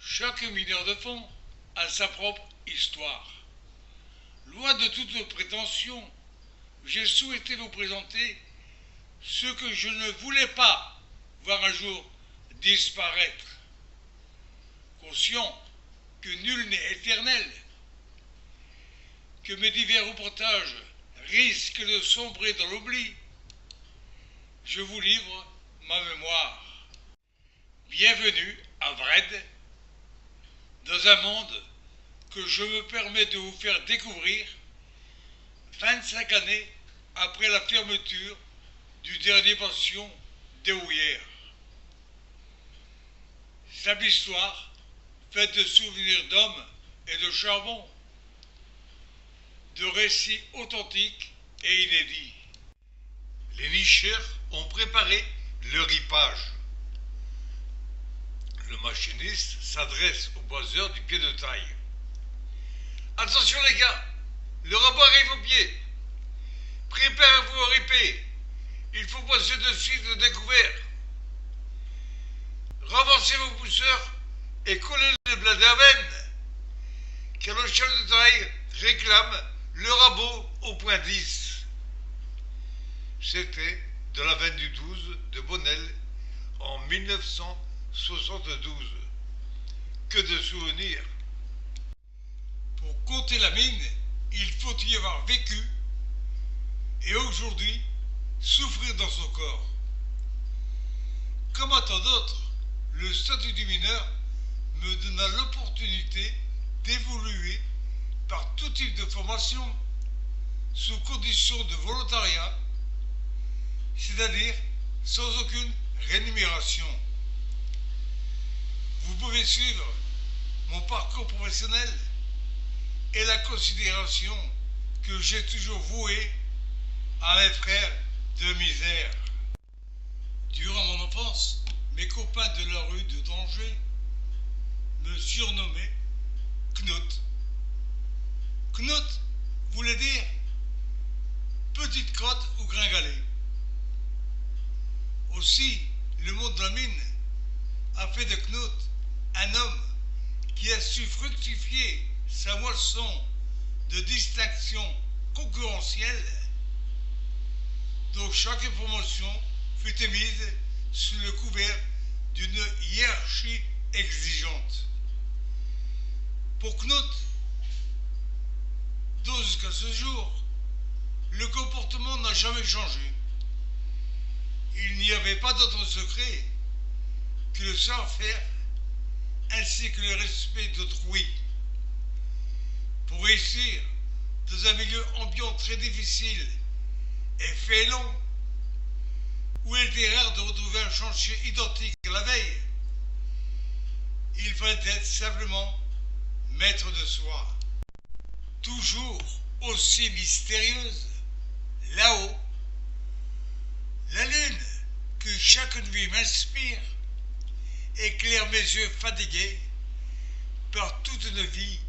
Chaque mineur de fond a sa propre histoire. Loin de toute prétention, j'ai souhaité vous présenter ce que je ne voulais pas voir un jour disparaître. Conscient que nul n'est éternel, que mes divers reportages risquent de sombrer dans l'oubli, je vous livre ma mémoire. Bienvenue à Vred, dans un monde que je me permets de vous faire découvrir 25 années après la fermeture du dernier pension des Houillères. Cette histoire, faite de souvenirs d'hommes et de charbon, de récits authentiques et inédits. Les nicheurs ont préparé le ripage. Le machiniste s'adresse au boiseur du pied de taille. Attention les gars, le rabot arrive au pied. Préparez-vous à riper. Il faut passer de suite le découvert. Ravancez vos pousseurs et collez le blé d'avenne, car le chef de taille réclame le rabot au point 10. C'était de la veine du 12 de Bonnel en 1972. Que de souvenirs. Pour compter la mine, il faut y avoir vécu et aujourd'hui souffrir dans son corps. Comme à tant d'autres, le statut du mineur me donna l'opportunité d'évoluer par tout type de formation sous condition de volontariat, c'est-à-dire sans aucune rémunération. Vous pouvez suivre mon parcours professionnel et la considération que j'ai toujours vouée à mes frères de misère. Durant mon enfance, mes copains de la rue de Danger me surnommaient Knut. Knut voulait dire petite crotte ou gringalet. Aussi, le monde de la mine a fait de Knut un homme qui a su fructifier sa moisson de distinction concurrentielle, dont chaque promotion fut émise sous le couvert d'une hiérarchie exigeante. Pour Knut, dont jusqu'à ce jour, le comportement n'a jamais changé. Il n'y avait pas d'autre secret que le savoir-faire ainsi que le respect d'autrui. Pour réussir dans un milieu ambiant très difficile et fait long, où il était rare de retrouver un chantier identique à la veille, il fallait être simplement maître de soi. Toujours aussi mystérieuse, là-haut, la lune que chaque nuit m'inspire éclaire mes yeux fatigués par toute une vie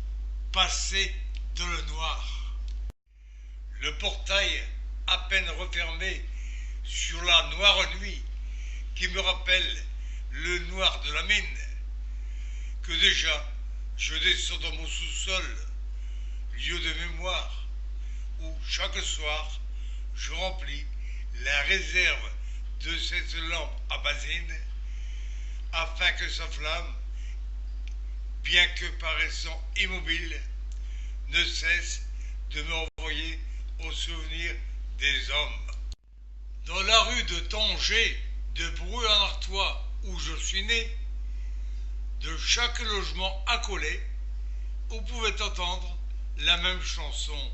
passée dans le noir. Le portail à peine refermé sur la noire nuit qui me rappelle le noir de la mine, que déjà je descends dans mon sous-sol, lieu de mémoire, où chaque soir je remplis la réserve de cette lampe à benzine afin que sa flamme, bien que paraissant immobile, ne cesse de me renvoyer au souvenir des hommes. Dans la rue de Tanger, de Bruy-en-Artois, où je suis né, de chaque logement accolé, on pouvait entendre la même chanson.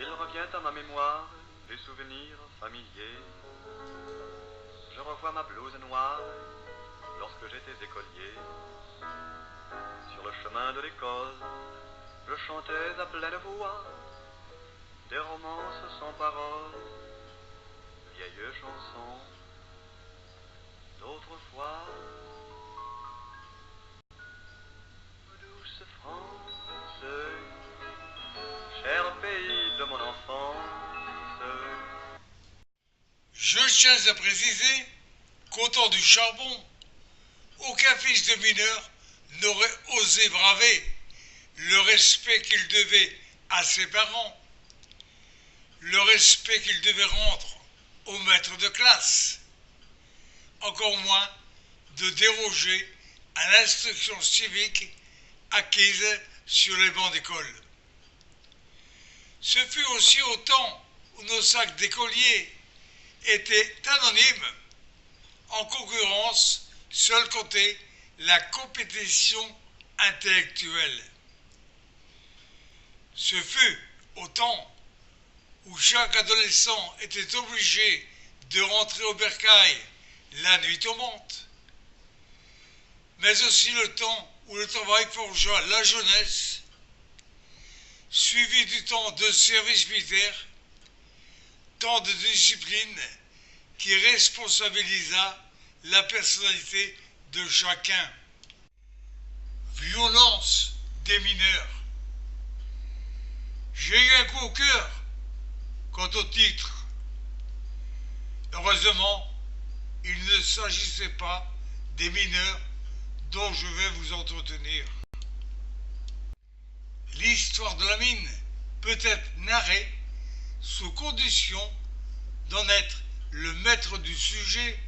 Il revient à ma mémoire des souvenirs familiers. Je revois ma blouse noire lorsque j'étais écolier. Sur le chemin de l'école, je chantais à pleine voix des romances sans paroles, vieilles chansons d'autrefois. Je tiens à préciser qu'au temps du charbon, aucun fils de mineur n'aurait osé braver le respect qu'il devait à ses parents, le respect qu'il devait rendre au maître de classe, encore moins de déroger à l'instruction civique acquise sur les bancs d'école. Ce fut aussi au temps où nos sacs d'écoliers étaient anonymes, en concurrence, seul comptait la compétition intellectuelle. Ce fut au temps où chaque adolescent était obligé de rentrer au bercail la nuit tombante, mais aussi le temps où le travail forgea la jeunesse, suivi du temps de service militaire, temps de discipline qui responsabilisa la personnalité de chacun. Violence des mineurs. J'ai eu un coup au cœur quant au titre. Heureusement, il ne s'agissait pas des mineurs dont je vais vous entretenir. L'histoire de la mine peut être narrée sous condition d'en être le maître du sujet,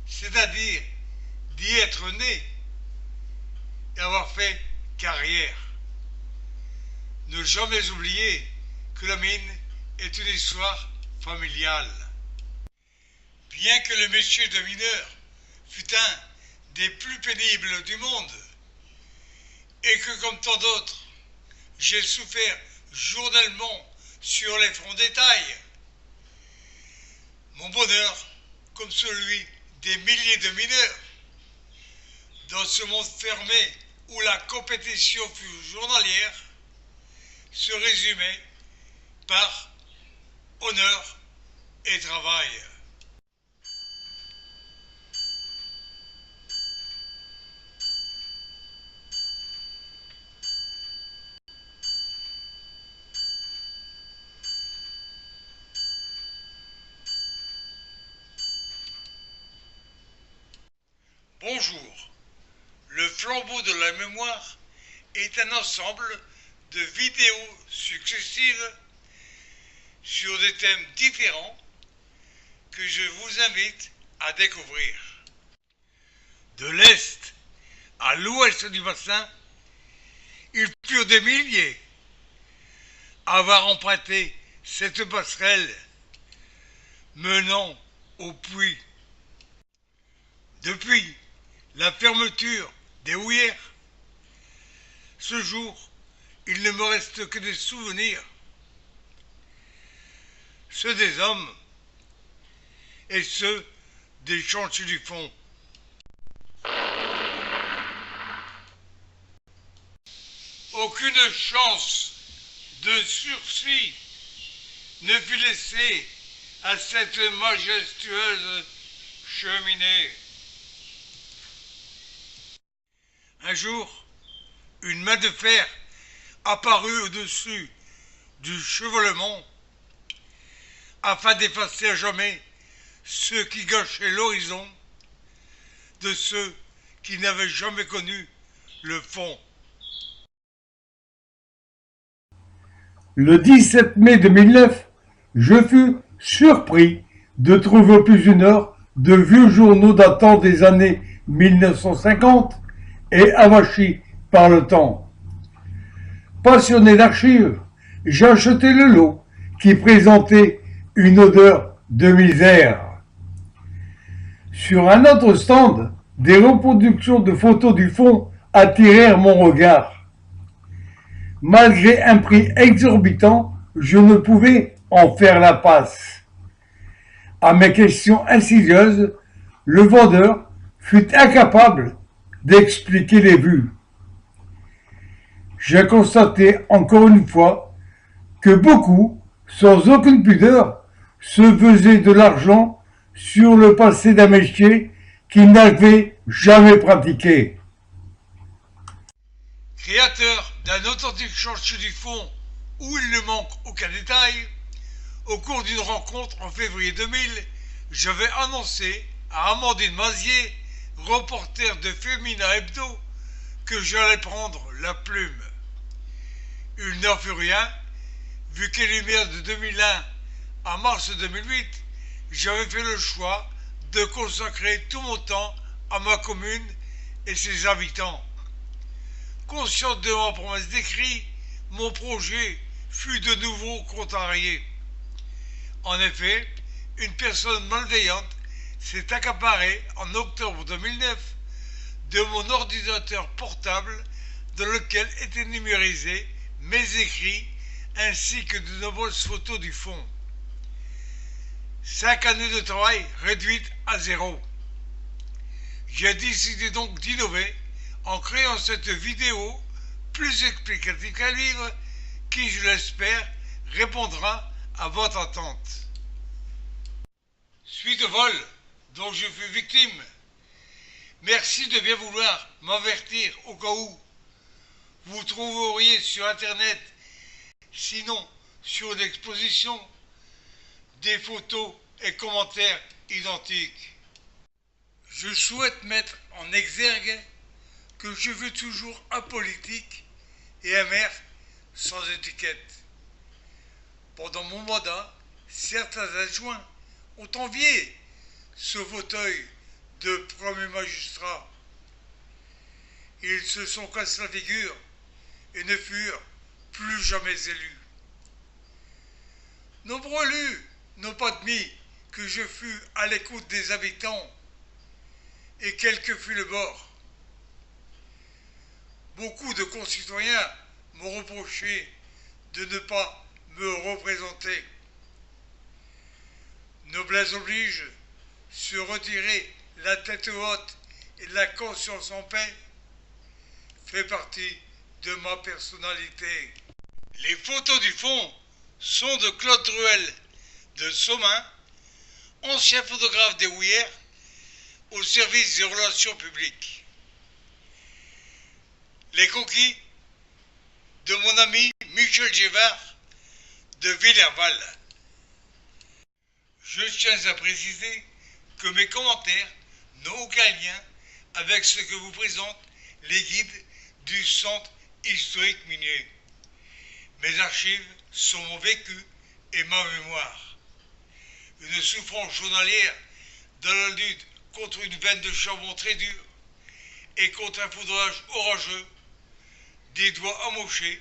c'est-à-dire d'y être né et avoir fait carrière. Ne jamais oublier que la mine est une histoire familiale. Bien que le métier de mineur fût un des plus pénibles du monde, et que comme tant d'autres, j'ai souffert journellement sur les fronts des tailles, mon bonheur, comme celui des milliers de mineurs, dans ce monde fermé où la compétition fut journalière, se résumait par honneur et travail. Bonjour. Le flambeau de la mémoire est un ensemble de vidéos successives sur des thèmes différents que je vous invite à découvrir. De l'Est à l'Ouest du bassin, ils furent des milliers à avoir emprunté cette passerelle menant au puits. Depuis la fermeture des houillères, ce jour, il ne me reste que des souvenirs, ceux des hommes et ceux des chantiers du fond. Aucune chance de sursis ne fut laissée à cette majestueuse cheminée. Un jour, une main de fer apparut au-dessus du chevalement afin d'effacer à jamais ceux qui gâchaient l'horizon de ceux qui n'avaient jamais connu le fond. Le 17 mai 2009, je fus surpris de trouver au plus du Nord de vieux journaux datant des années 1950 et avachis par le temps. Passionné d'archives, j'ai acheté le lot qui présentait une odeur de misère. Sur un autre stand, des reproductions de photos du fond attirèrent mon regard. Malgré un prix exorbitant, je ne pouvais en faire la passe. À mes questions insidieuses, le vendeur fut incapable d'expliquer les vues. J'ai constaté encore une fois que beaucoup, sans aucune pudeur, se faisaient de l'argent sur le passé d'un métier qu'ils n'avaient jamais pratiqué. Créateur d'un authentique chantier du fond où il ne manque aucun détail, au cours d'une rencontre en février 2000, j'avais annoncé à Amandine Mazier, reporter de Femina Hebdo, que j'allais prendre la plume. Il n'en fut rien, vu qu'à lumière de 2001 à mars 2008, j'avais fait le choix de consacrer tout mon temps à ma commune et ses habitants. Conscient de ma promesse d'écrit, mon projet fut de nouveau contrarié. En effet, une personne malveillante s'est accaparée en octobre 2009 de mon ordinateur portable dans lequel étaient numérisés mes écrits ainsi que de nombreuses photos du fond. 5 années de travail réduites à zéro. J'ai décidé donc d'innover en créant cette vidéo plus explicative qu'un livre qui, je l'espère, répondra à votre attente. Suite au vol dont je fus victime, merci de bien vouloir m'avertir au cas où. Vous trouveriez sur internet, sinon sur une exposition, des photos et commentaires identiques. Je souhaite mettre en exergue que je veux toujours apolitique et amer sans étiquette. Pendant mon mandat, certains adjoints ont envié ce fauteuil de premier magistrat. Ils se sont cassés la figure et ne furent plus jamais élus. Nombreux élus n'ont pas admis que je fus à l'écoute des habitants, et quel que fût le bord. Beaucoup de concitoyens m'ont reproché de ne pas me représenter. Noblesse oblige, se retirer la tête haute et la conscience en paix fait partie de ma personnalité. Les photos du fond sont de Claude Truel de Somain, ancien photographe des Houillères, au service des relations publiques. Les coquilles de mon ami Michel Gévard de Villerval. Je tiens à préciser que mes commentaires n'ont aucun lien avec ce que vous présentent les guides du Centre historique minier. Mes archives sont mon vécu et ma mémoire. Une souffrance journalière dans la lutte contre une veine de charbon très dure et contre un foudrage orageux, des doigts amochés,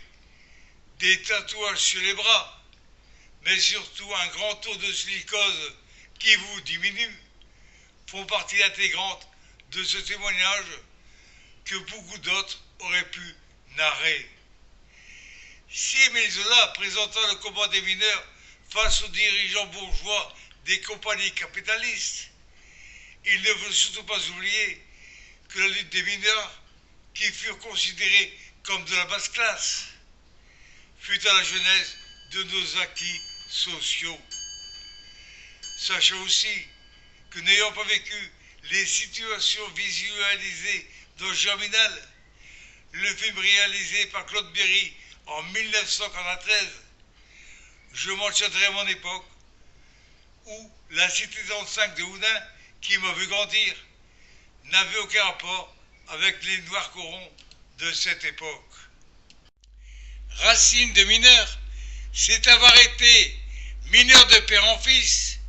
des tatouages sur les bras, mais surtout un grand taux de silicose qui vous diminue, font partie intégrante de ce témoignage que beaucoup d'autres auraient pu narrer. Si Émile Zola présenta le combat des mineurs face aux dirigeants bourgeois des compagnies capitalistes, il ne faut surtout pas oublier que la lutte des mineurs, qui furent considérés comme de la basse classe, fut à la genèse de nos acquis sociaux. Sachez aussi que n'ayant pas vécu les situations visualisées dans Germinal, le film réalisé par Claude Berry en 1943, je m'en tiendrai à mon époque, où la cité 35 de Hounin, qui m'a vu grandir, n'avait aucun rapport avec les noirs corons de cette époque. Racine de mineur, c'est avoir été mineur de père en fils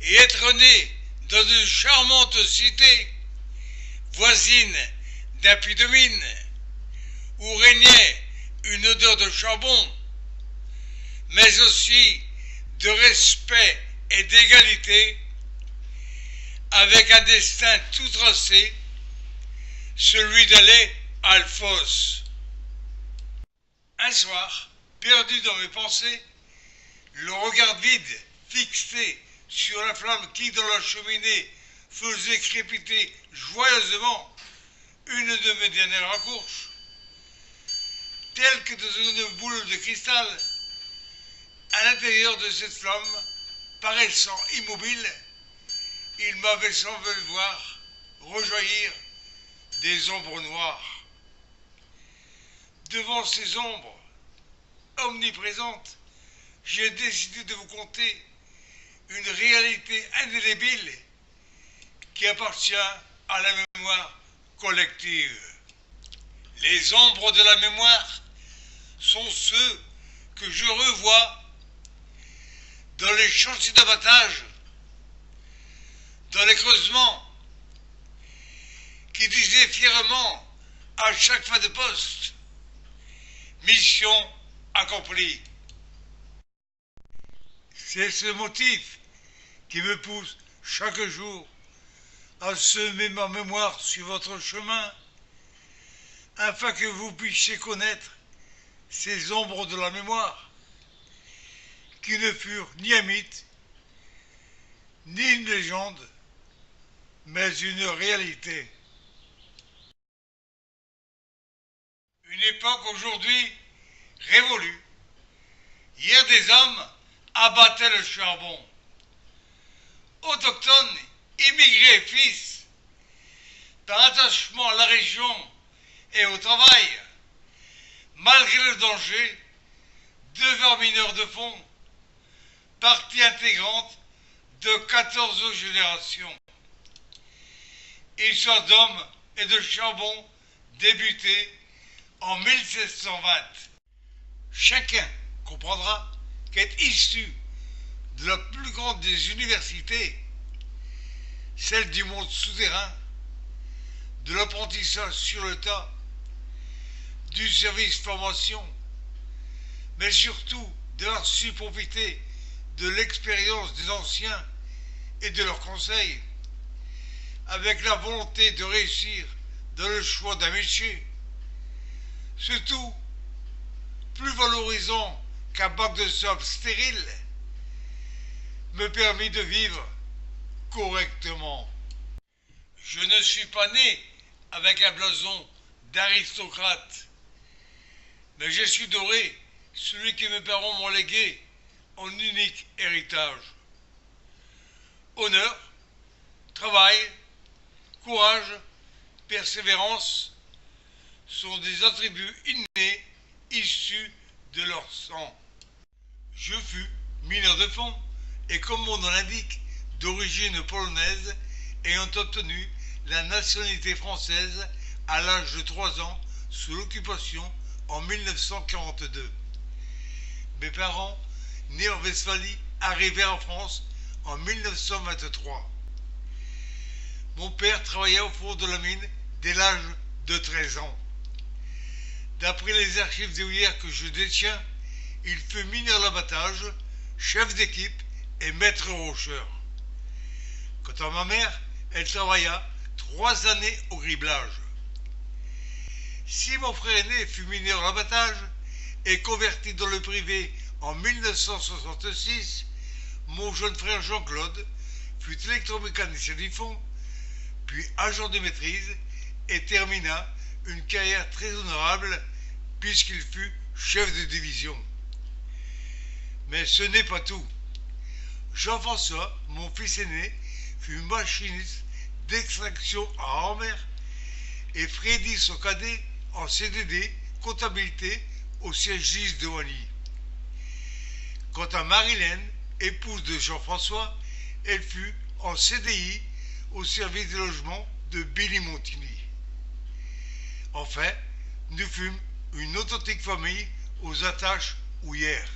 et être né dans une charmante cité voisine d'un puits de mine où régnait une odeur de charbon, mais aussi de respect et d'égalité, avec un destin tout tracé, celui d'aller à Alphos. Un soir, perdu dans mes pensées, le regard vide fixé sur la flamme qui, dans la cheminée, faisait crépiter joyeusement une de mes dernières raccources, telle que dans une boule de cristal, à l'intérieur de cette flamme, paraissant immobile, il m'avait semblé voir rejaillir des ombres noires. Devant ces ombres omniprésentes, j'ai décidé de vous conter une réalité indélébile qui appartient à la mémoire collective. Les ombres de la mémoire sont ceux que je revois dans les chantiers d'abattage, dans les creusements, qui disaient fièrement à chaque fin de poste, mission accomplie. C'est ce motif qui me pousse chaque jour à semer ma mémoire sur votre chemin, afin que vous puissiez connaître ces ombres de la mémoire, qui ne furent ni un mythe, ni une légende, mais une réalité. Une époque aujourd'hui révolue. Hier, des hommes abattaient le charbon. Autochtones, immigrés, fils, par attachement à la région et au travail, malgré le danger, devinrent mineurs de fond, partie intégrante de 14 générations. Histoire d'hommes et de charbon débutée en 1720. Chacun comprendra qu'être issu de la plus grande des universités, celle du monde souterrain, de l'apprentissage sur le tas, du service formation, mais surtout d'avoir su profiter de l'expérience des anciens et de leurs conseils, avec la volonté de réussir dans le choix d'un métier, surtout plus valorisant qu'un bac de sable stérile, me permit de vivre correctement. Je ne suis pas né avec un blason d'aristocrate, mais je suis doré, celui que mes parents m'ont légué en unique héritage. Honneur, travail, courage, persévérance sont des attributs innés issus de leur sang. Je fus mineur de fond et, comme mon nom l'indique, d'origine polonaise, ayant obtenu la nationalité française à l'âge de 3 ans sous l'occupation en 1942. Mes parents, nés en Westphalie, arrivèrent en France en 1923. Mon père travailla au fond de la mine dès l'âge de 13 ans. D'après les archives d'Hélière que je détiens, il fut mineur d'abattage, chef d'équipe et maître rocheur. Quant à ma mère, elle travailla 3 années au criblage. Si mon frère aîné fut mineur d'abattage et converti dans le privé en 1966, mon jeune frère Jean-Claude fut électromécanicien du fond, puis agent de maîtrise et termina une carrière très honorable puisqu'il fut chef de division. Mais ce n'est pas tout. Jean-François, mon fils aîné, fut machiniste d'extraction à Anvers et Freddy, son cadet, en CDD, comptabilité au siège 10 de Wally. Quant à Marilène, épouse de Jean-François, elle fut en CDI au service des logements de Billy Montigny. Enfin, nous fûmes une authentique famille aux attaches houillères.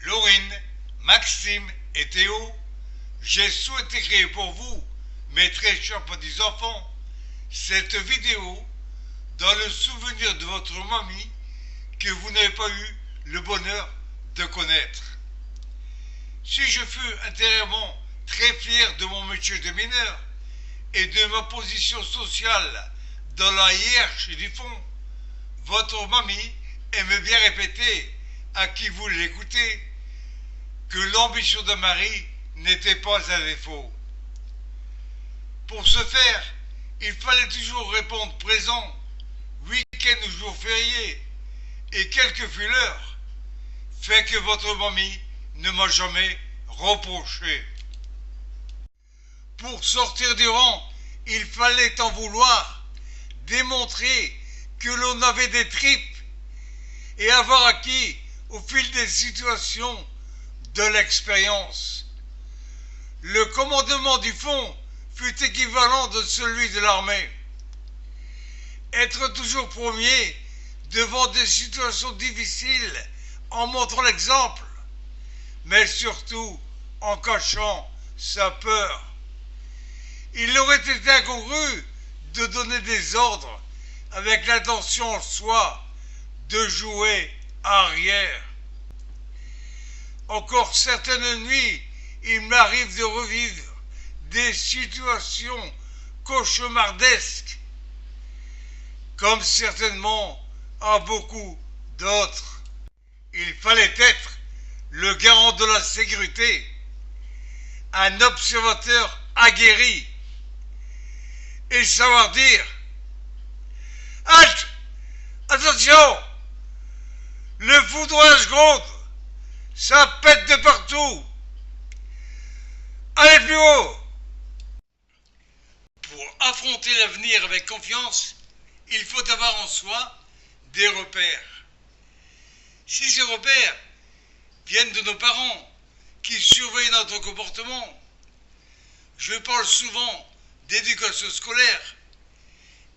Laurine, Maxime et Théo, j'ai souhaité créer pour vous, mes très chers petits-enfants, cette vidéo dans le souvenir de votre mamie que vous n'avez pas eu le bonheur de connaître. Si je fus intérieurement très fier de mon métier de mineur et de ma position sociale dans la hiérarchie du fond, votre mamie aime bien répéter à qui vous l'écoutez que l'ambition de mari n'était pas un défaut. Pour ce faire, il fallait toujours répondre présent, week-end ou jour férié, et quelle que fût l'heure, fait que votre mamie ne m'a jamais reproché. Pour sortir du rang, il fallait en vouloir, démontrer que l'on avait des tripes et avoir acquis, au fil des situations, de l'expérience. Le commandement du front fut équivalent de celui de l'armée. Être toujours premier devant des situations difficiles en montrant l'exemple, mais surtout en cachant sa peur. Il aurait été incongru de donner des ordres avec l'intention en soi de jouer arrière. Encore certaines nuits, il m'arrive de revivre des situations cauchemardesques, comme certainement à beaucoup d'autres. Il fallait être le garant de la sécurité, un observateur aguerri, et savoir dire « Halte! Attention! Le foudroyage gronde! Ça pète de partout! Allez plus haut !» Pour affronter l'avenir avec confiance, il faut avoir en soi des repères. Si ces repères viennent de nos parents qui surveillent notre comportement, je parle souvent d'éducation scolaire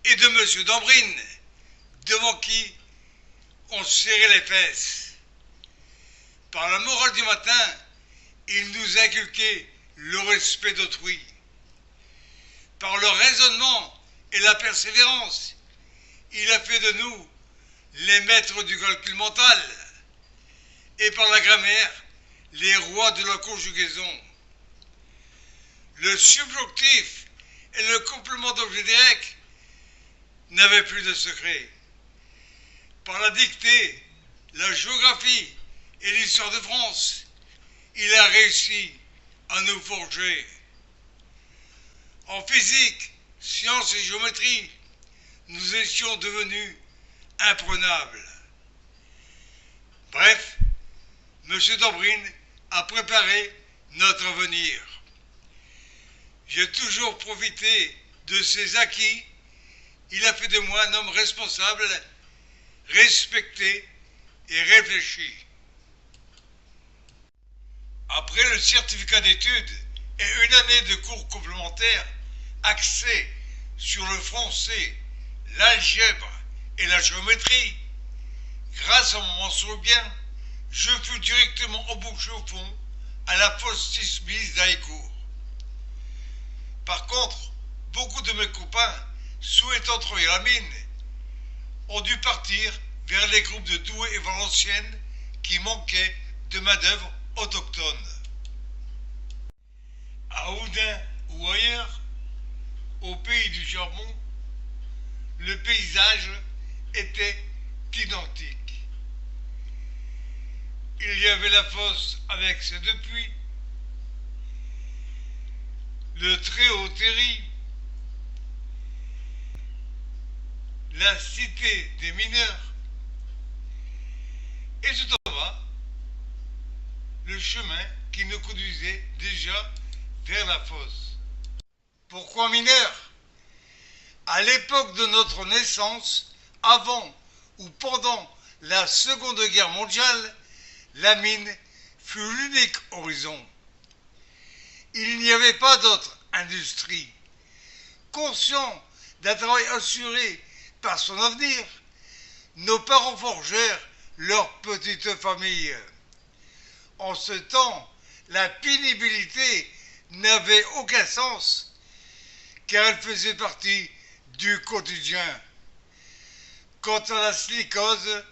et de M. Dambrine, devant qui on serrait les fesses. Par la morale du matin, il nous inculquait le respect d'autrui. Par le raisonnement et la persévérance, il a fait de nous les maîtres du calcul mental, et par la grammaire, les rois de la conjugaison. Le subjonctif et le complément d'objet direct n'avaient plus de secret. Par la dictée, la géographie et l'histoire de France, il a réussi à nous forger. En physique, sciences et géométrie, nous étions devenus imprenables. Bref, M. Dambrine a préparé notre avenir. J'ai toujours profité de ses acquis. Il a fait de moi un homme responsable, respecté et réfléchi. Après le certificat d'études et une année de cours complémentaires axés sur le français, l'algèbre et la géométrie, grâce à mon mention bien, je fus directement embauché au fond à la Postis Mise d'Haïcourt. Par contre, beaucoup de mes copains, souhaitant travailler à la mine, ont dû partir vers les groupes de Douai et Valenciennes qui manquaient de main-d'œuvre autochtone. À Oudin ou ailleurs, au pays du charbon, le paysage était identique. Il y avait la fosse avec ses deux puits, le très haut terri, la cité des mineurs, et tout en bas, le chemin qui nous conduisait déjà vers la fosse. Pourquoi mineurs? À l'époque de notre naissance, avant ou pendant la Seconde Guerre mondiale, la mine fut l'unique horizon. Il n'y avait pas d'autre industrie. Conscients d'un travail assuré par son avenir, nos parents forgèrent leur petite famille. En ce temps, la pénibilité n'avait aucun sens, car elle faisait partie du quotidien. Quant à la silicose,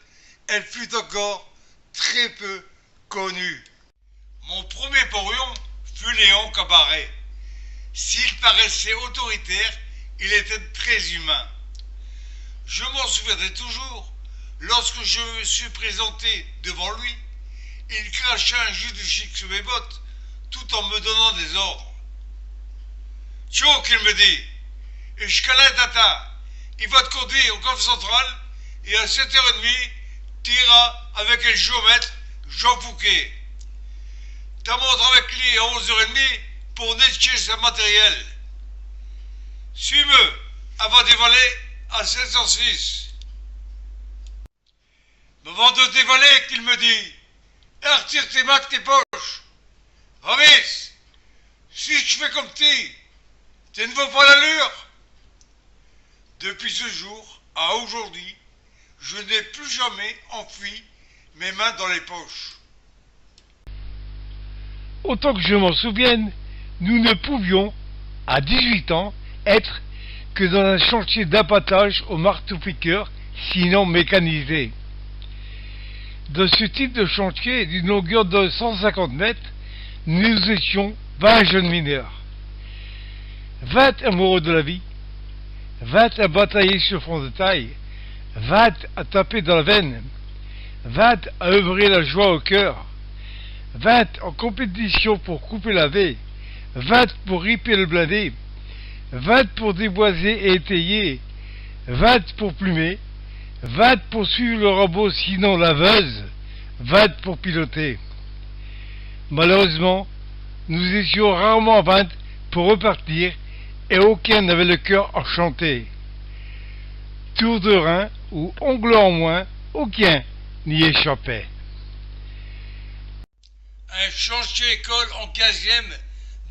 elle fut encore très peu connue. Mon premier porion fut Léon Cabaret. S'il paraissait autoritaire, il était très humain. Je m'en souviendrai toujours, lorsque je me suis présenté devant lui, il cracha un jus de chic sur mes bottes, tout en me donnant des ordres. Tcho, qu'il me dit, et je calais tata, il va te conduire au coffre central, et à 7h30, t'iras avec le géomètre Jean Fouquet. T'as montré avec lui à 11h30 pour nettoyer son matériel. Suis-moi avant d'évaler à 706. Avant de dévaler, qu'il me dit, retire tes mains de tes poches. Ramis, si je fais comme tu ne vaut pas l'allure. Depuis ce jour à aujourd'hui, je n'ai plus jamais enfui mes mains dans les poches. Autant que je m'en souvienne, nous ne pouvions, à 18 ans, être que dans un chantier d'abattage au marteau-piqueur, sinon mécanisé. Dans ce type de chantier d'une longueur de 150 mètres, nous étions 20 jeunes mineurs. 20 amoureux de la vie, 20 à batailler sur front de taille, 20 à taper dans la veine, 20 à œuvrer la joie au cœur, 20 en compétition pour couper la baie, 20 pour riper le blindé, 20 pour déboiser et étayer, 20 pour plumer, 20 pour suivre le robot sinon laveuse, 20 pour piloter. Malheureusement, nous étions rarement 20 pour repartir et aucun n'avait le cœur enchanté. Tour de rein ou ongle en moins, aucun n'y échappait. Un chantier école en 15e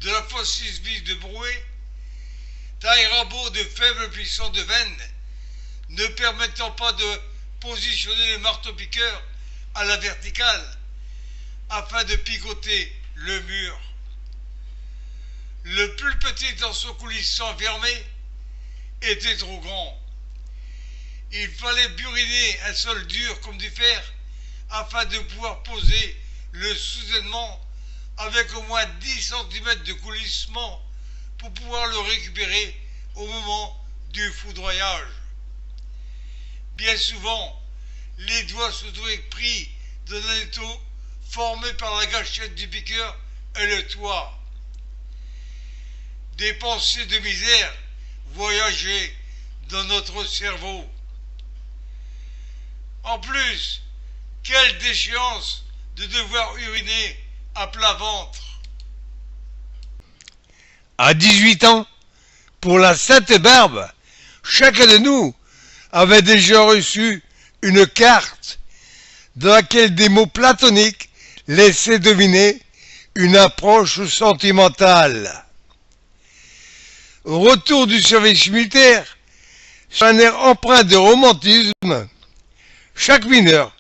de la fosse bis de Brouet, taille rabot de faible puissance de veine, ne permettant pas de positionner le marteau-piqueur à la verticale afin de picoter le mur. Le plus petit dans son coulissant fermé était trop grand. Il fallait buriner un sol dur comme du fer afin de pouvoir poser le soudainement avec au moins 10 cm de coulissement pour pouvoir le récupérer au moment du foudroyage. Bien souvent, les doigts se trouvaient pris dans un étau formé par la gâchette du piqueur et le toit. Des pensées de misère voyageaient dans notre cerveau. En plus, quelle déchéance de devoir uriner à plat ventre. À 18 ans, pour la Sainte Barbe, chacun de nous avait déjà reçu une carte dans laquelle des mots platoniques laissaient deviner une approche sentimentale. Au retour du service militaire, sur un air empreint de romantisme, chaque mineur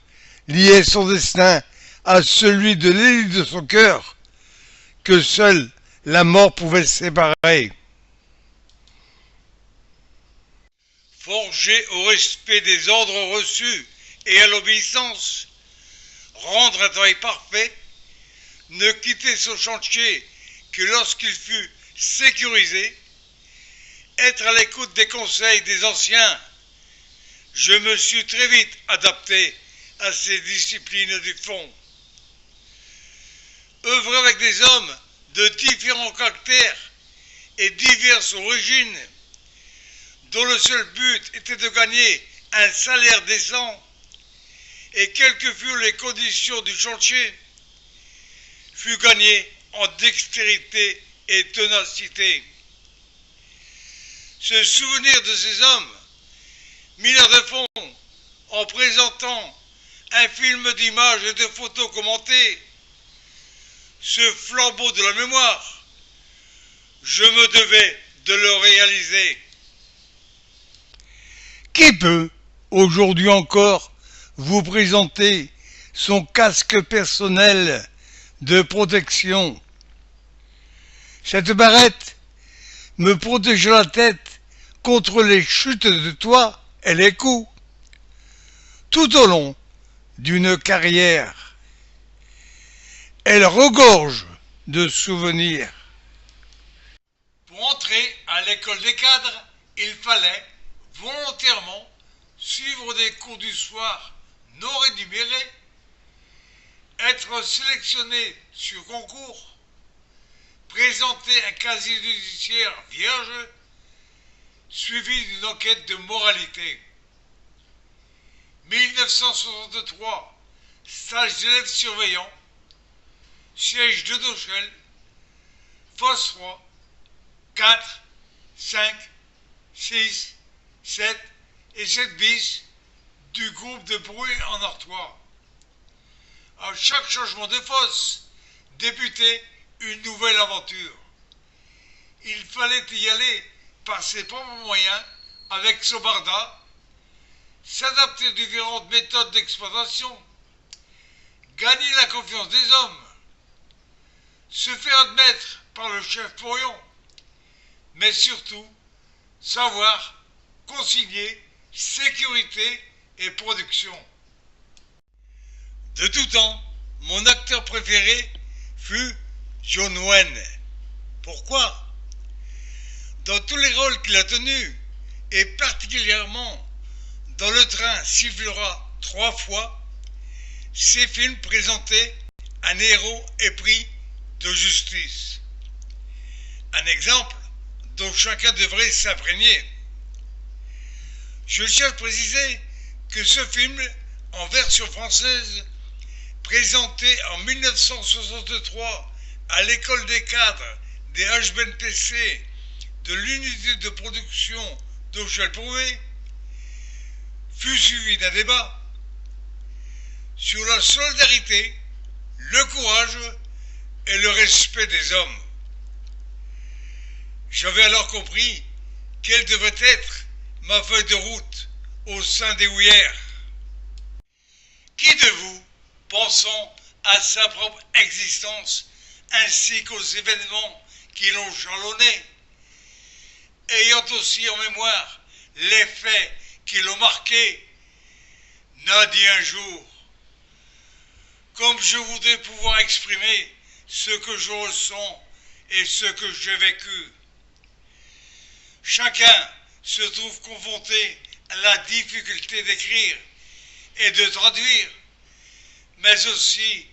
liait son destin à celui de l'élite de son cœur, que seule la mort pouvait séparer. Forgé au respect des ordres reçus et à l'obéissance, rendre un travail parfait, ne quitter son chantier que lorsqu'il fut sécurisé, être à l'écoute des conseils des anciens, je me suis très vite adapté à ces disciplines du fond. Œuvrer avec des hommes de différents caractères et diverses origines, dont le seul but était de gagner un salaire décent, et quelles que furent les conditions du chantier, fut gagné en dextérité et ténacité. Se souvenir de ces hommes, mineurs de fond, en présentant un film d'images et de photos commentées, ce flambeau de la mémoire, je me devais de le réaliser. Qui peut, aujourd'hui encore, vous présenter son casque personnel de protection? Cette barrette me protège la tête contre les chutes de toit et les coups, tout au long d'une carrière. Elle regorge de souvenirs. Pour entrer à l'école des cadres, il fallait volontairement suivre des cours du soir non rémunérés, être sélectionné sur concours, présenter un casier judiciaire vierge, suivi d'une enquête de moralité. 1963, stage d'élève surveillant, siège de Dochel, fosse 3, 4, 5, 6, 7 et 7 bis du groupe de Brouet en Artois. À chaque changement de fosse, débutait une nouvelle aventure. Il fallait y aller par ses propres moyens, avec Sobarda, s'adapter aux différentes méthodes d'exploitation, gagner la confiance des hommes, se faire admettre par le chef Porion, mais surtout savoir concilier sécurité et production. De tout temps, mon acteur préféré fut John Wayne. Pourquoi? Dans tous les rôles qu'il a tenus, et particulièrement dans Le train sifflera 3 fois, ces films présentaient un héros épris de justice. Un exemple dont chacun devrait s'imprégner. Je tiens à préciser que ce film, en version française, présenté en 1963 à l'école des cadres des HBNPC de l'unité de production d'Auchel-Prouvé, fut suivi d'un débat sur la solidarité, le courage et le respect des hommes. J'avais alors compris quelle devait être ma feuille de route au sein des houillères. Qui de vous, pensant à sa propre existence ainsi qu'aux événements qui l'ont jalonné, ayant aussi en mémoire les faits qui l'ont marqué, n'a dit un jour: comme je voudrais pouvoir exprimer ce que je ressens et ce que j'ai vécu. Chacun se trouve confronté à la difficulté d'écrire et de traduire, mais aussi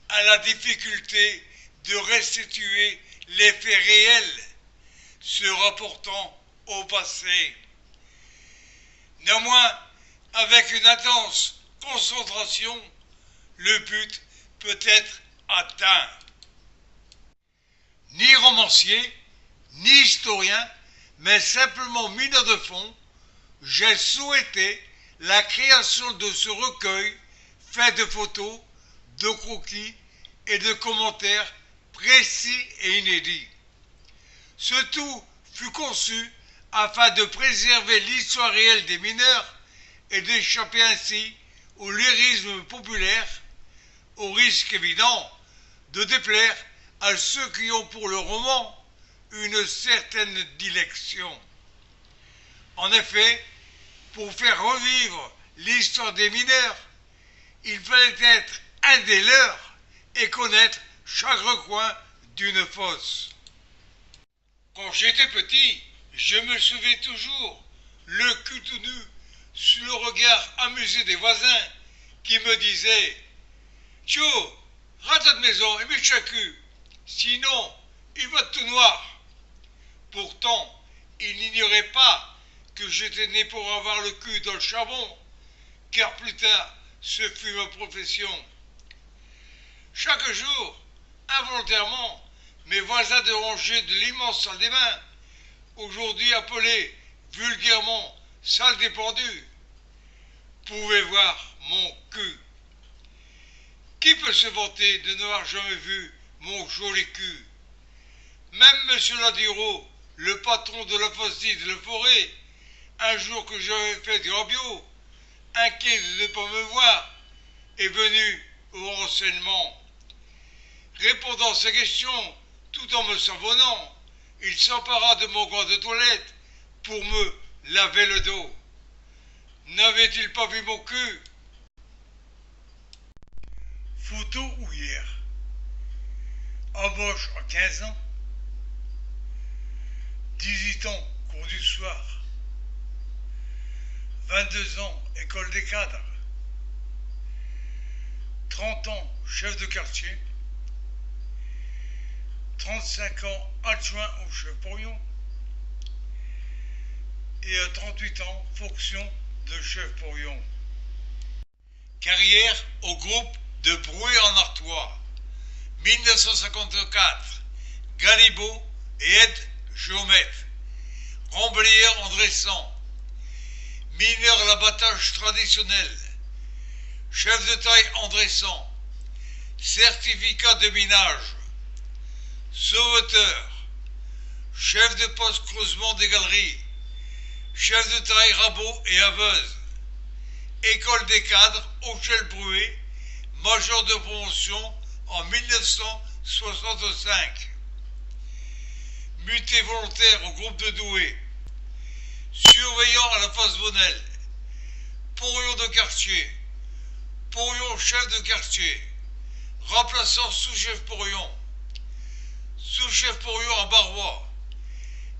à la difficulté de restituer les faits réels se rapportant au passé. Néanmoins, avec une intense concentration, le but peut être atteint. Ni romancier, ni historien, mais simplement mineur de fond, j'ai souhaité la création de ce recueil fait de photos, de croquis et de commentaires précis et inédits. Ce tout fut conçu afin de préserver l'histoire réelle des mineurs et d'échapper ainsi au lyrisme populaire, au risque évident de déplaire à ceux qui ont pour le roman une certaine dilection. En effet, pour faire revivre l'histoire des mineurs, il fallait être un des leurs et connaître chaque recoin d'une fosse. Quand j'étais petit, je me souvenais toujours, le cul tout nu, sous le regard amusé des voisins qui me disaient: Tio, rate ta maison et mets le cul, sinon il va être tout noir. Pourtant, il n'ignorait pas que j'étais né pour avoir le cul dans le charbon, car plus tard, ce fut ma profession. Chaque jour, involontairement, mes voisins de rangée de l'immense salle des bains, aujourd'hui appelée vulgairement salle des pendus, pouvaient voir mon cul. Qui peut se vanter de n'avoir jamais vu mon joli cul? Même M. Ladiro, le patron de la fosse dite Le Forêt, un jour que j'avais fait du rabio, inquiet de ne pas me voir, est venu au renseignement. Répondant à ces questions, tout en me savonnant, il s'empara de mon gant de toilette pour me laver le dos. N'avait-il pas vu mon cul? Photo houillère. Embauche en 15 ans. 18 ans, cours du soir. 22 ans, école des cadres. 30 ans, chef de quartier. 35 ans, adjoint au chef Porion. Et à 38 ans, fonction de chef Porion. Carrière au groupe de Brouet en Artois. 1954, Galibo et aide géomètre. Remblayeur en dressant. Mineur à l'abattage traditionnel. Chef de taille en dressant. Certificat de minage. sauveteur, chef de poste creusement des galeries, chef de taille rabot et aveuse, école des cadres, Auchel-Bruet, major de promotion en 1965. Muté volontaire au groupe de Douai, surveillant à la face Bonnel, porion de quartier, porion chef de quartier, remplaçant sous-chef porion, sous-chef porion à Barrois,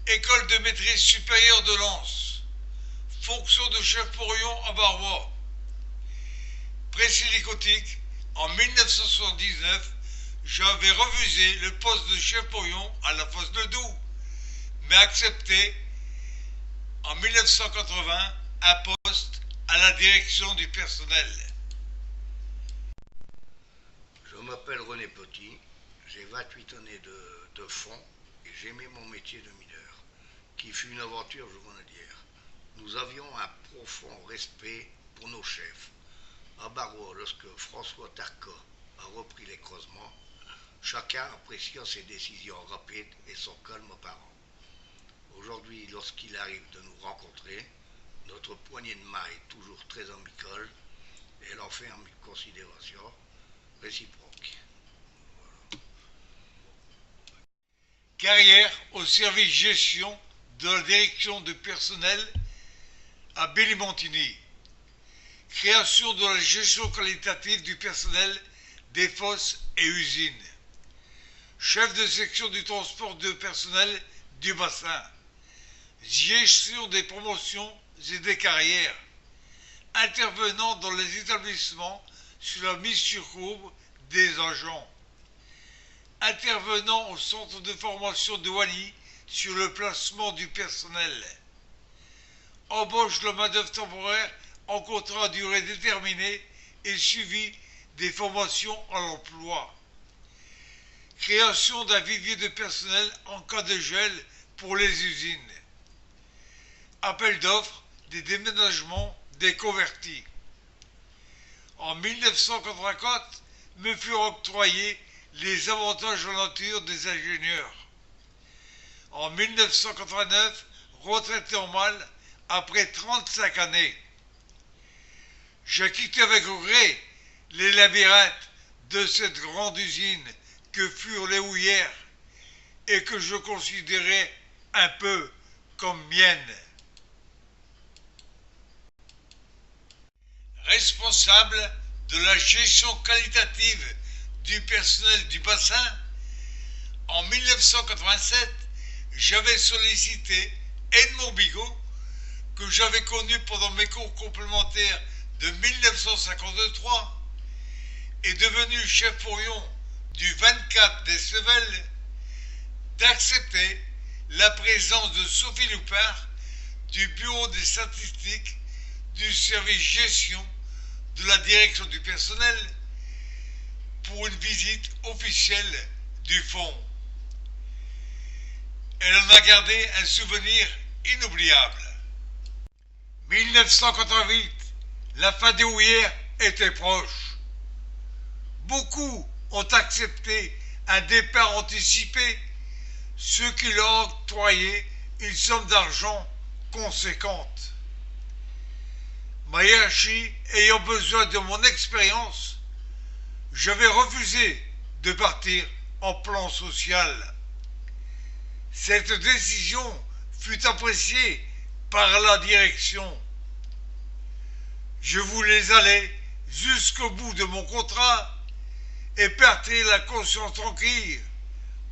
école de maîtrise supérieure de Lens, fonction de chef porion à Barrois, Pressilicotique, en 1979, j'avais refusé le poste de chef porion à la fosse de Doubs, mais accepté en 1980 un poste à la direction du personnel. Je m'appelle René Petit, j'ai 28 années de fond et j'aimais mon métier de mineur, qui fut une aventure journalière. Nous avions un profond respect pour nos chefs. À Barrois, lorsque François Tarka a repris les creusements, chacun apprécia ses décisions rapides et son calme apparent. Aujourd'hui, lorsqu'il arrive de nous rencontrer, notre poignée de main est toujours très amicale et elle enferme une considération réciproque. Voilà. Carrière au service gestion de la direction du personnel à Belli-Montigny. Création de la gestion qualitative du personnel des fosses et usines. Chef de section du transport de personnel du bassin. Gestion des promotions et des carrières. Intervenant dans les établissements sur la mise sur courbe des agents. Intervenant au centre de formation de Wany sur le placement du personnel. Embauche de main-d'œuvre temporaire en contrat à durée déterminée et suivi des formations à l'emploi. Création d'un vivier de personnel en cas de gel pour les usines. Appel d'offres des déménagements des convertis. En 1984, me furent octroyés les avantages en nature des ingénieurs. En 1989, retraité en mal après 35 années. J'ai quitté avec regret les labyrinthes de cette grande usine que furent les houillères et que je considérais un peu comme mienne. Responsable de la gestion qualitative du personnel du bassin, en 1987, j'avais sollicité Edmond Bigot, que j'avais connu pendant mes cours complémentaires de 1953, et devenu chef porion du 24 des Cévelles, d'accepter la présence de Sophie Loupard du Bureau des statistiques du service gestion de la direction du personnel pour une visite officielle du fonds. Elle en a gardé un souvenir inoubliable. 1988, la fin des houillères était proche. Beaucoup ont accepté un départ anticipé, ce qui leur a octroyé une somme d'argent conséquente. Ma hiérarchie ayant besoin de mon expérience, j'avais refusé de partir en plan social. Cette décision fut appréciée par la direction. Je voulais aller jusqu'au bout de mon contrat et partir la conscience tranquille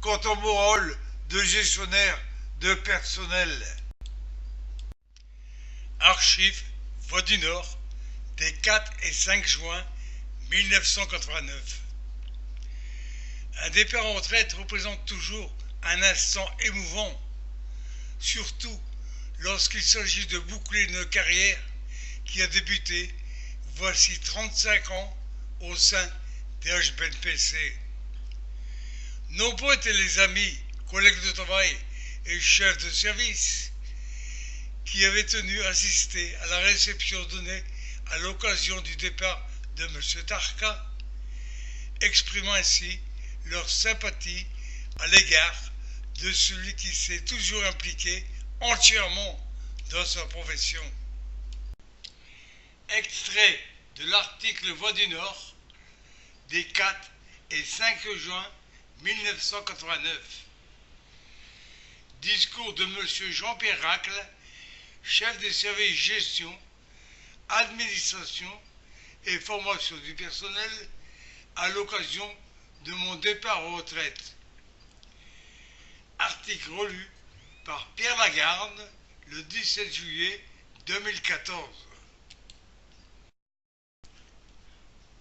quant au mon rôle de gestionnaire de personnel. Archives Voix du Nord, des 4 et 5 juin 1989. Un départ en retraite représente toujours un instant émouvant, surtout lorsqu'il s'agit de boucler une carrière qui a débuté voici 35 ans au sein des HBNPC. Nombreux étaient les amis, collègues de travail et chefs de service qui avaient tenu à assister à la réception donnée à l'occasion du départ de M. Tarka, exprimant ainsi leur sympathie à l'égard de celui qui s'est toujours impliqué entièrement dans sa profession. Extrait de l'article Voix du Nord des 4 et 5 juin 1989. Discours de M. Jean-Pierre Racle, chef des services gestion, administration et formation du personnel à l'occasion de mon départ en retraite. Article relu par Pierre Lagarde le 17 juillet 2014.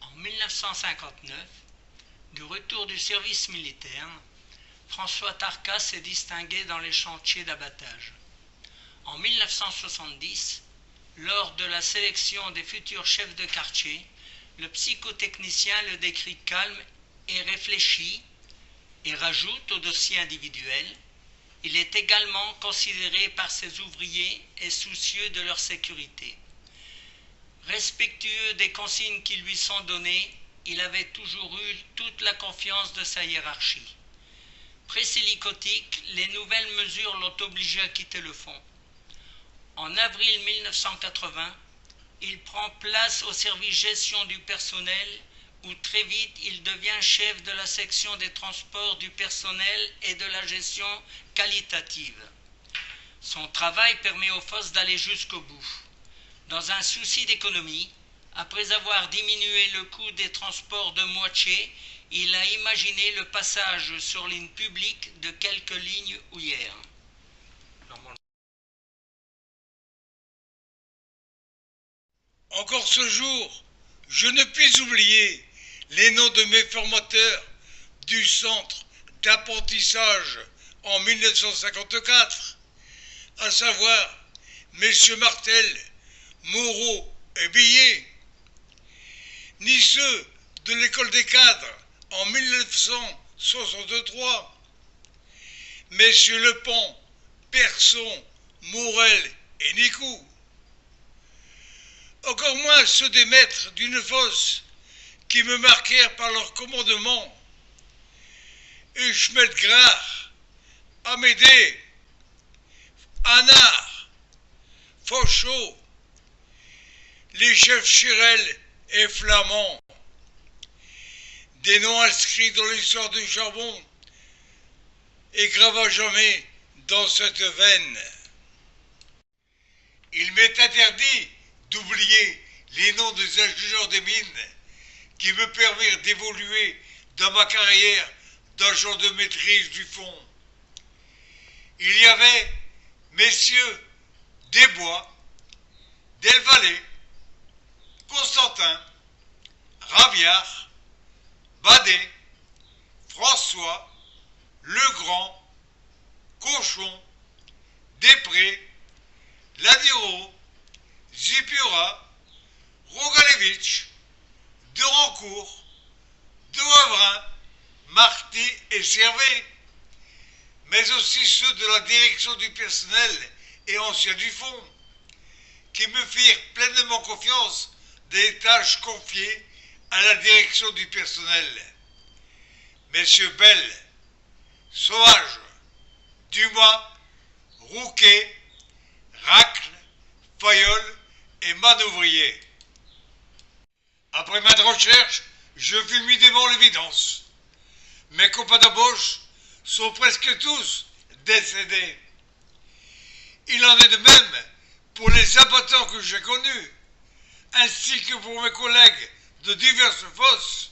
En 1959, du retour du service militaire, François Tarka s'est distingué dans les chantiers d'abattage. En 1970, lors de la sélection des futurs chefs de quartier, le psychotechnicien le décrit calme et réfléchi et rajoute au dossier individuel: il est également considéré par ses ouvriers et soucieux de leur sécurité. Respectueux des consignes qui lui sont données, il avait toujours eu toute la confiance de sa hiérarchie. Pré-silicotique, les nouvelles mesures l'ont obligé à quitter le fond. En avril 1980, il prend place au service gestion du personnel où très vite il devient chef de la section des transports du personnel et de la gestion qualitative. Son travail permet aux forces d'aller jusqu'au bout. Dans un souci d'économie, après avoir diminué le coût des transports de moitié, il a imaginé le passage sur ligne publique de quelques lignes houillères. Encore ce jour, je ne puis oublier les noms de mes formateurs du centre d'apprentissage en 1954, à savoir messieurs Martel, Moreau et Billet, ni ceux de l'école des cadres en 1963, messieurs Lepont, Persson, Morel et Nicou. Encore moins ceux des maîtres d'une fosse qui me marquèrent par leur commandement. Huchmet Grard, Amédée, Anard, Fauchot, les chefs Chirel et Flamand. Des noms inscrits dans l'histoire du charbon et gravés à jamais dans cette veine. Il m'est interdit d'oublier les noms des ingénieurs des mines qui me permirent d'évoluer dans ma carrière d'agent de maîtrise du fond. Il y avait messieurs Desbois, Delvalet, Constantin, Raviard, Badet, François, Legrand, Cochon, Després, Ladiro, Zipura, Rogalevitch, de Rancourt, de Wavrin, Marty et Servet, mais aussi ceux de la direction du personnel et anciens du fond, qui me firent pleinement confiance des tâches confiées à la direction du personnel. Messieurs Bell, Sauvage, Dumas, Rouquet, Racle, Fayol et Manouvrier. Après maintes recherches, je fus mis devant l'évidence. Mes copains d'embauche sont presque tous décédés. Il en est de même pour les abattants que j'ai connus, ainsi que pour mes collègues de diverses fosses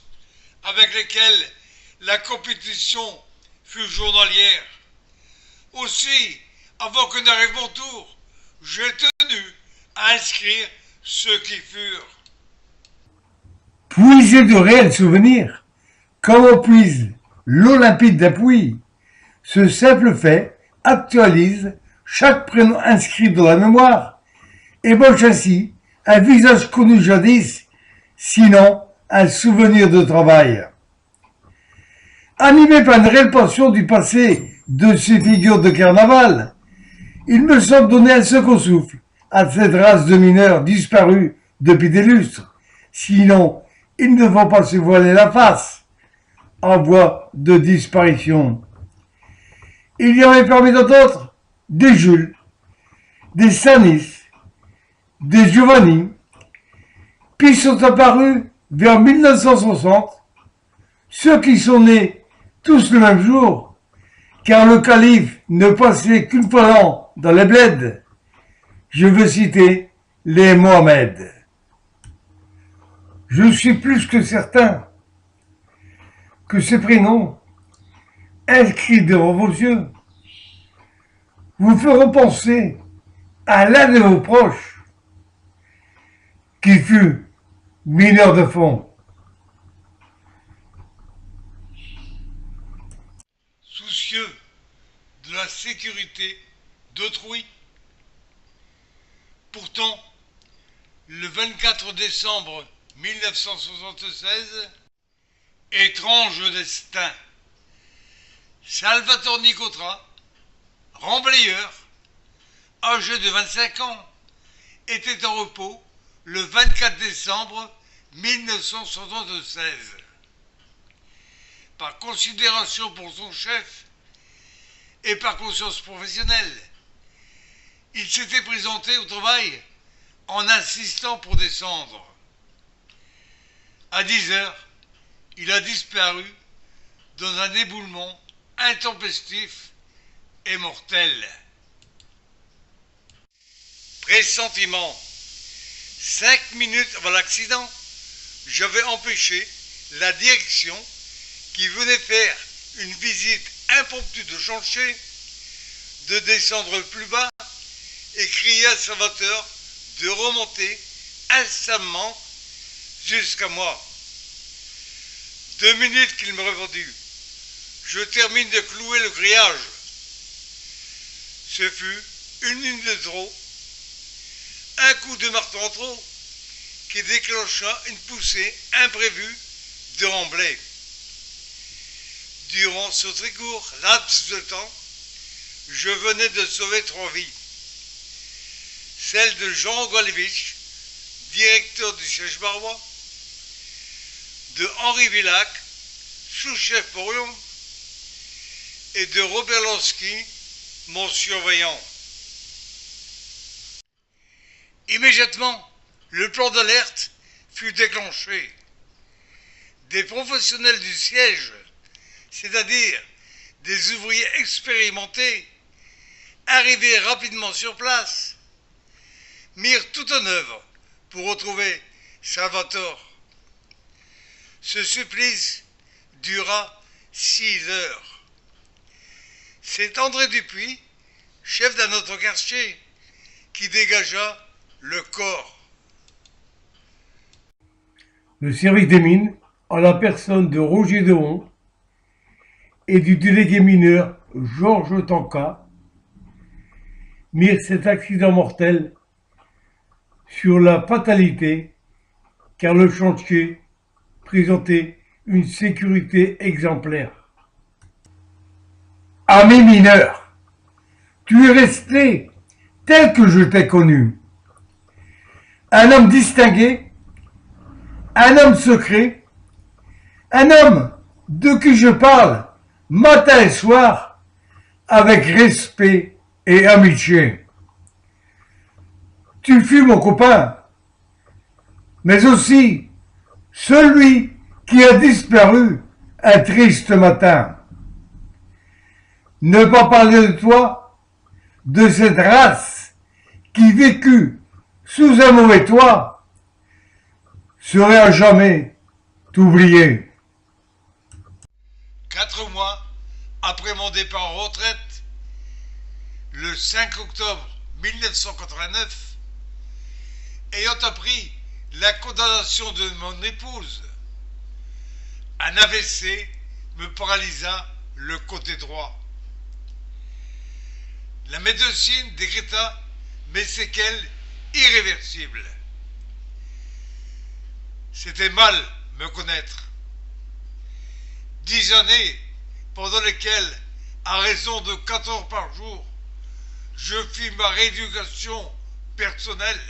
avec lesquels la compétition fut journalière. Aussi, avant que n'arrive mon tour, j'ai tenu à inscrire ceux qui furent. Puiser de réels souvenirs, comme on puise l'eau limpide d'un puits. Ce simple fait actualise chaque prénom inscrit dans la mémoire, ébauche ainsi un visage connu jadis, sinon un souvenir de travail. Animé par une réelle passion du passé de ces figures de carnaval, il me semble donner un second souffle à cette race de mineurs disparus depuis des lustres, sinon ils ne vont pas se voiler la face en voie de disparition. Il y avait parmi d'autres des Jules, des Sanis, des Giovanni, puis sont apparus vers 1960 ceux qui sont nés tous le même jour, car le calife ne passait qu'une fois l'an dans les bleds. Je veux citer les Mohamed. Je suis plus que certain que ces prénoms, inscrits devant vos yeux, vous feront penser à l'un de vos proches qui fut mineur de fond. Soucieux de la sécurité d'autrui. Pourtant, le 24 décembre 1976, étrange destin, Salvatore Nicotra, remblayeur, âgé de 25 ans, était en repos le 24 décembre 1976. Par considération pour son chef et par conscience professionnelle, il s'était présenté au travail en insistant pour descendre. À 10 heures, il a disparu dans un éboulement intempestif et mortel. Pressentiment. 5 minutes avant l'accident, j'avais empêché la direction qui venait faire une visite impromptue de chantier de descendre plus bas et crier à Salvatore de remonter instamment jusqu'à moi. 2 minutes qu'il me répondit. Je termine de clouer le grillage. Ce fut 1 minute de trop, un coup de marteau en trop qui déclencha une poussée imprévue de remblai. Durant ce très court laps de temps, je venais de sauver 3 vies. Celle de Jean Golevich, directeur du siège barois, de Henri Villac, sous-chef Porion, et de Robert Lansky, mon surveillant. Immédiatement, le plan d'alerte fut déclenché. Des professionnels du siège, c'est-à-dire des ouvriers expérimentés, arrivés rapidement sur place, mirent tout en œuvre pour retrouver Salvatore. Ce supplice dura 6 heures. C'est André Dupuis, chef d'un autre quartier, qui dégagea le corps. Le service des mines, en la personne de Roger Deron et du délégué mineur Georges Tanka, mirent cet accident mortel sur la fatalité, car le chantier présentait une sécurité exemplaire. Ami mineur, tu es resté tel que je t'ai connu. Un homme distingué, un homme secret, un homme de qui je parle matin et soir avec respect et amitié. Tu fus mon copain, mais aussi celui qui a disparu un triste matin. Ne pas parler de toi, de cette race qui vécut sous un mauvais toit, serait à jamais t'oublier. 4 mois après mon départ en retraite, le 5 octobre 1989, ayant appris la condamnation de mon épouse, un AVC me paralysa le côté droit. La médecine décréta mes séquelles irréversibles. C'était mal me connaître. 10 années pendant lesquelles, à raison de 4 heures par jour, je fis ma rééducation personnelle.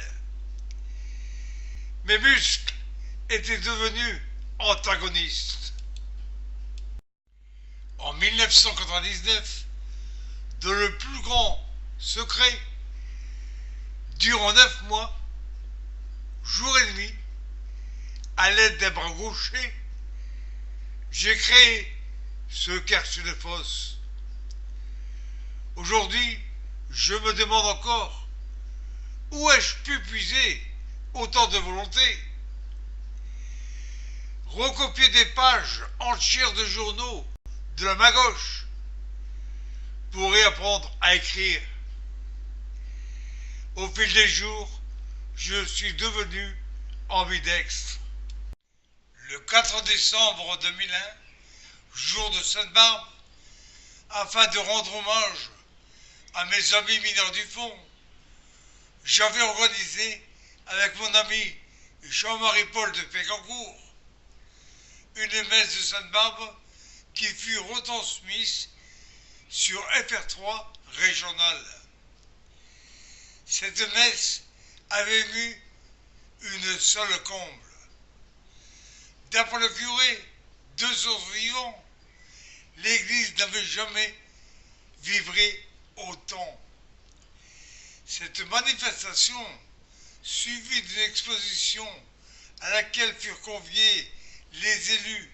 Mes muscles étaient devenus antagonistes. En 1999, dans le plus grand secret, durant 9 mois, jour et nuit, à l'aide d'un bras gaucher, j'ai créé ce quartier de fosse. Aujourd'hui, je me demande encore où ai-je pu puiser autant de volonté. Recopier des pages entières de journaux de la main gauche pour réapprendre à écrire. Au fil des jours, je suis devenu ambidextre. Le 4 décembre 2001, jour de Sainte-Barbe, afin de rendre hommage à mes amis mineurs du fond, j'avais organisé avec mon ami Jean-Marie Paul de Pécancourt une messe de Sainte-Barbe qui fut retransmise sur FR3 régional. Cette messe avait eu une seule comble. D'après le curé, 2 autres vivants, l'église n'avait jamais vibré autant. Cette manifestation, suivie d'une exposition à laquelle furent conviés les élus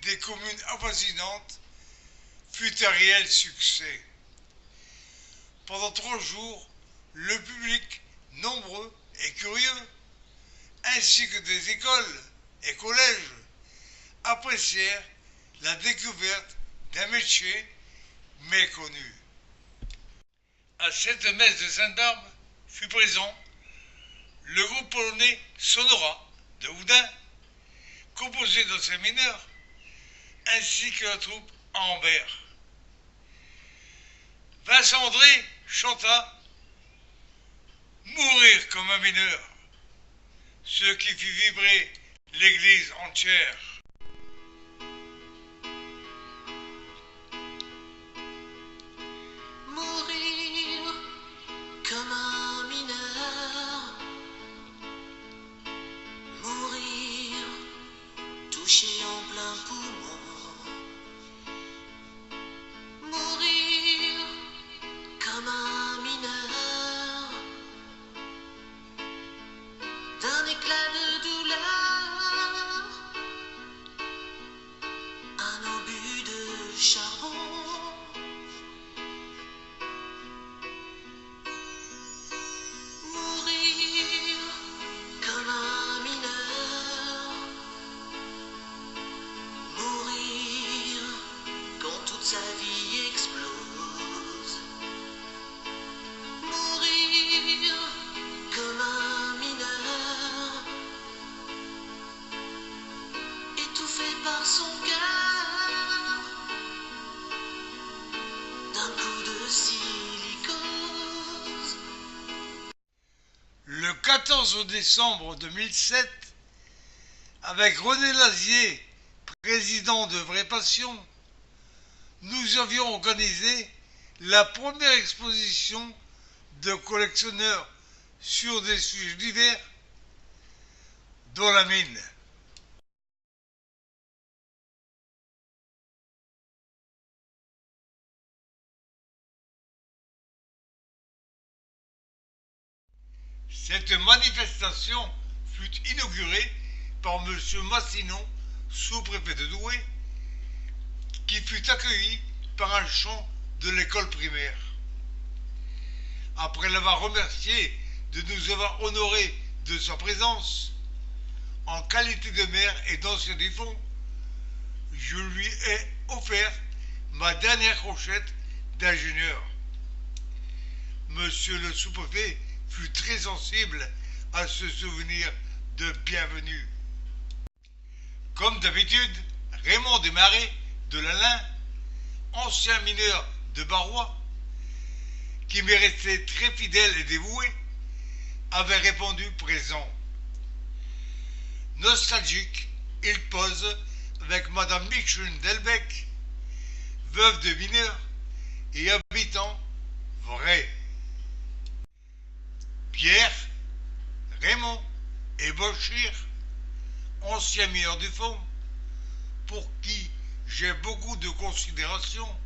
des communes avoisinantes, fut un réel succès. Pendant 3 jours, le public, nombreux et curieux, ainsi que des écoles et collèges, apprécièrent la découverte d'un métier méconnu. À cette messe de Sainte-Barbe fut présent le groupe polonais Sonora de Houdin, composé d'anciens mineurs, ainsi que la troupe Ambert. Vincent André chanta « Mourir comme un mineur », ce qui fit vibrer l'église entière. Mourir comme un mineur, mourir touché en plein poumon, mourir comme un mineur, d'un éclat de douleur, un obus de charbon. Mourir comme un mineur, mourir quand toute sa vie explose, mourir comme un mineur, étouffé par son cœur d'un coup de silicose. Le 14 décembre 2007, avec René Lazier, président de Vraie Passion, nous avions organisé la première exposition de collectionneurs sur des sujets divers, dont la mine. Cette manifestation fut inaugurée par M. Massinon, sous-préfet de Douai, qui fut accueilli par un chant de l'école primaire. Après l'avoir remercié de nous avoir honorés de sa présence, en qualité de maire et d'ancien du fond, je lui ai offert ma dernière crochette d'ingénieur. Monsieur le sous-préfet fut très sensible à ce souvenir de bienvenue. Comme d'habitude, Raymond Desmarais de l'Alain, ancien mineur de Barrois, qui m'est resté très fidèle et dévoué, avait répondu présent. Nostalgique, il pose avec Madame Micheline Delbecq, veuve de mineur et habitant vrai. Pierre, Raymond et Bochir, anciens mineurs du fond, pour qui j'ai beaucoup de considération,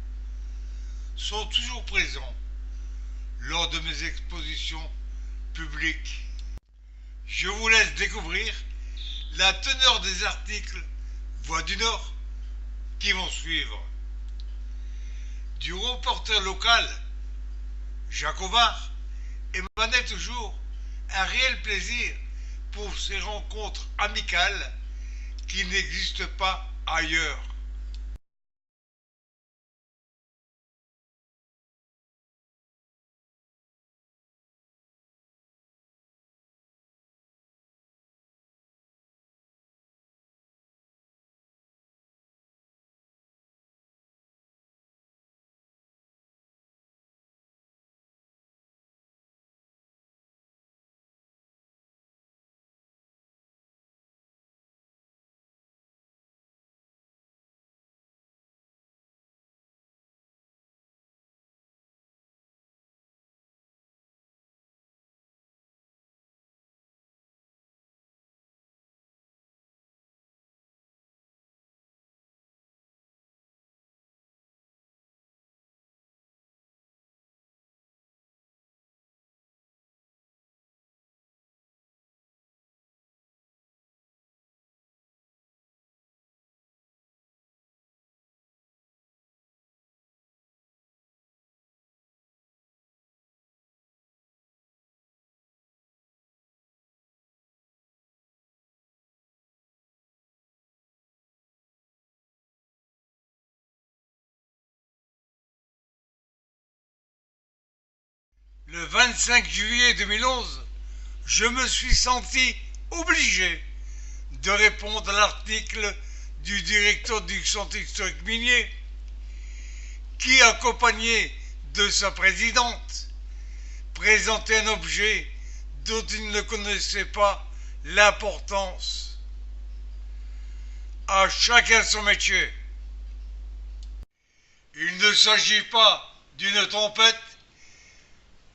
sont toujours présents lors de mes expositions publiques. Je vous laisse découvrir la teneur des articles Voix du Nord qui vont suivre. Du reporter local, Jacques Auvard, émanait toujours un réel plaisir pour ces rencontres amicales qui n'existent pas ailleurs. Le 25 juillet 2011, je me suis senti obligé de répondre à l'article du directeur du Centre historique minier qui, accompagné de sa présidente, présentait un objet dont il ne connaissait pas l'importance. À chacun son métier. Il ne s'agit pas d'une trompette,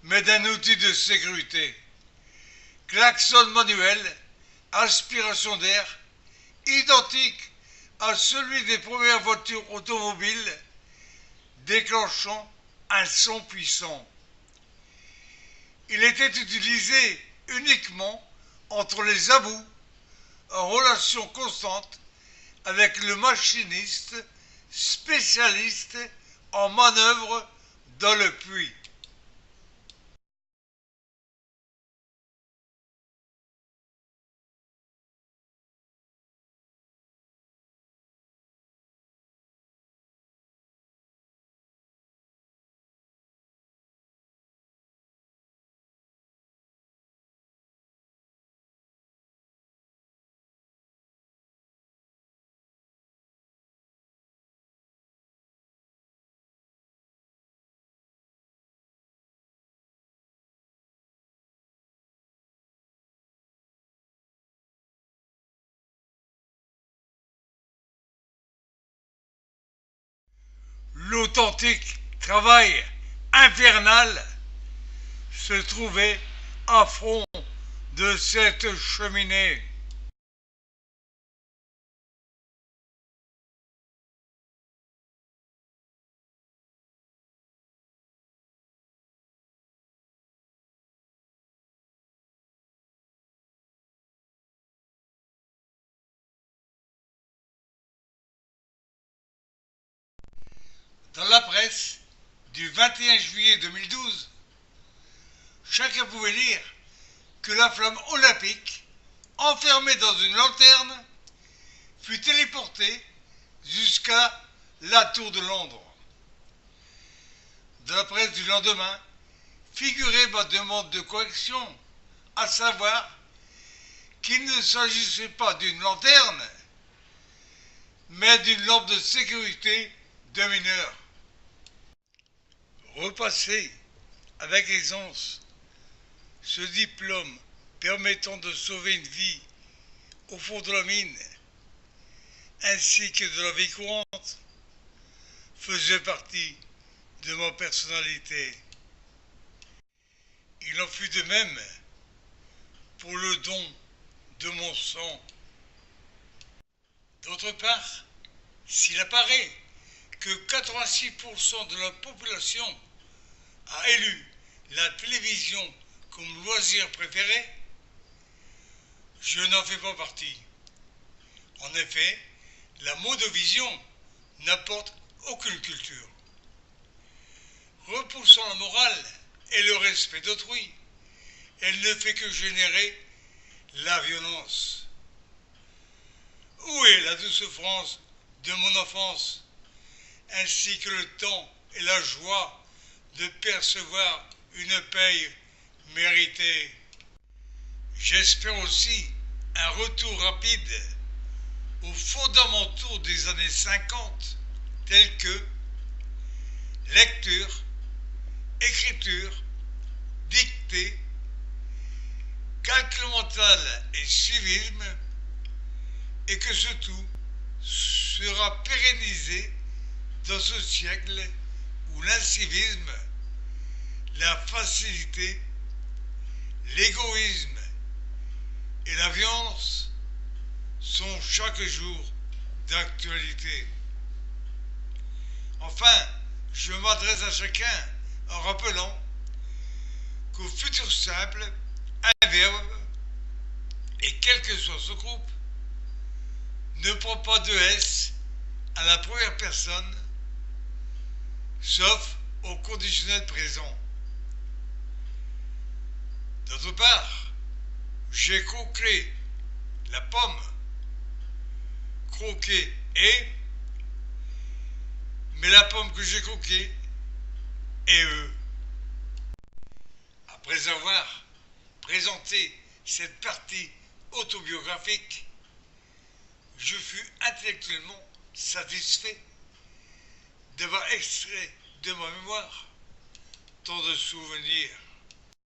mais d'un outil de sécurité. Klaxon manuel, aspiration d'air, identique à celui des premières voitures automobiles, déclenchant un son puissant. Il était utilisé uniquement entre les abous, en relation constante avec le machiniste spécialiste en manœuvre dans le puits. L'authentique travail infernal se trouvait à fond de cette cheminée. Dans la presse du 21 juillet 2012, chacun pouvait lire que la flamme olympique, enfermée dans une lanterne, fut téléportée jusqu'à la Tour de Londres. Dans la presse du lendemain, figurait ma demande de correction, à savoir qu'il ne s'agissait pas d'une lanterne, mais d'une lampe de sécurité de mineurs. Repasser avec aisance ce diplôme permettant de sauver une vie au fond de la mine, ainsi que de la vie courante, faisait partie de ma personnalité. Il en fut de même pour le don de mon sang. D'autre part, s'il apparaît que 86% de la population a élu la télévision comme loisir préféré, je n'en fais pas partie. En effet, la monovision n'apporte aucune culture. Repoussant la morale et le respect d'autrui, elle ne fait que générer la violence. Où est la douce France de mon enfance, ainsi que le temps et la joie de percevoir une paye méritée? J'espère aussi un retour rapide aux fondamentaux des années 50, tels que lecture, écriture, dictée, calcul mental et civisme, et que ce tout sera pérennisé dans ce siècle où l'incivisme, la facilité, l'égoïsme et la violence sont chaque jour d'actualité. Enfin, je m'adresse à chacun en rappelant qu'au futur simple, un verbe, et quel que soit ce groupe, ne prend pas de S à la première personne, sauf au conditionnel présent. D'autre part, j'ai croqué la pomme, croqué et, mais la pomme que j'ai croquée est eux. Après avoir présenté cette partie autobiographique, je fus intellectuellement satisfait d'avoir extrait de ma mémoire tant de souvenirs.